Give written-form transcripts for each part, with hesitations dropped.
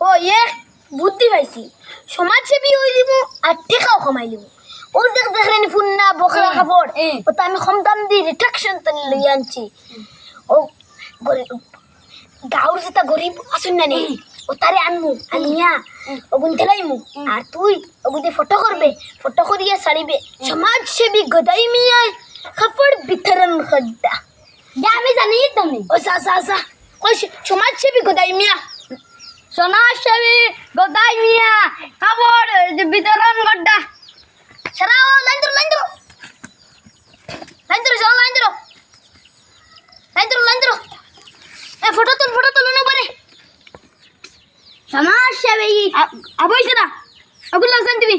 ও বুদ্ধি পাইছি সমাজসেবী হই দিব আর টেকাও কমাই দিব ও দেখলেন ফুন্না বকরা কাপড় ও তো আমি কম দাম দিয়ে রিট্রাকশন তো লই আনছি ও গাঁর যেটা গরিব আসুন না নেই ও তারে আনমু আনিয়া ওগুন তেলাইমু আর তুই ওগুতে ফটো করবে ফটো করিয়া ছাড়িবে সমাজসেবী গদাই মিয়ায় কাপড় বিতরণ করদা আমি জানি তুমি ও সা কই সমাজসেবী গদাই মিয়া সমাজসেবী গদাই মিয়া কাপড় বিতরণ করদা সারা লাইন ধরো এ ফটো তুল না পারে সমাজসেবী আবইছে না ওগুলো আছেন তুমি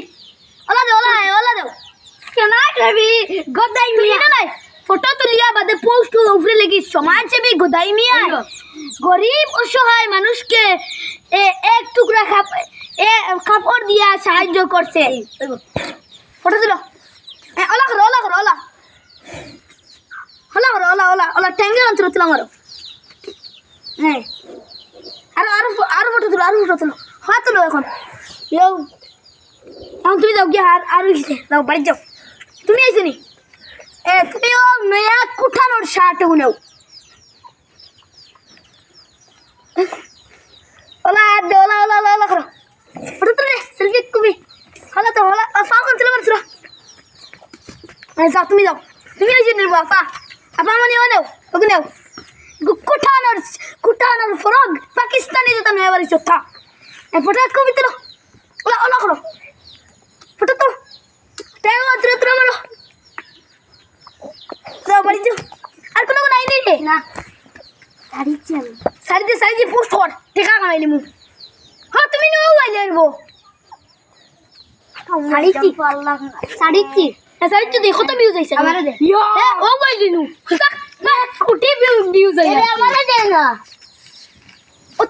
ওলা দাও সমাজসেবী গদাই মিয়া নাই ফটো তুলিয়া বাদে পোস্ট উপরে লাগি সমাজসেবী গদাই মিয়া গরিব অসহায় মানুষকে এক টুকরা কাপড় দিয়া সাহায্য করছে ফটো তুলো ওলা ট্যাঙ্গে অন্তর তুলো আমারও হ্যাঁ আরো ফটো তুলো হাত তুলো এখন তুমি যাও গিয়ে আর যাও বাড়ি যাও তুমি আইসো নি তুমিও নয়া কুঠানোর শার্ট নেও ওলা করো ফটো তুলে সেলফি কবি হলা ফা কোন তুলো মারছো যাও তুমি আইসো নি আপা মানে নেও ওকে নেও কুঠানোর ফরক পাকিস্তানি যেটা নয়া বাড়ি চোথা ফটো কবি তুলো ওলা করো ফটো তো ট্যাঙ্গা তুলো মারো যাও বাড়ি যাও আর কোনো নাই রে না শাড়ি দিয়ে পোস্ট কর টেকা কামাইলি মু হ্যাঁ তুমি নিও আইলে আরবো শাড়ি দেখো তো ভিউজ আইছে আমারে দে ও কইলি নু উঠে ভিউজ আইছে আমারে দে না ও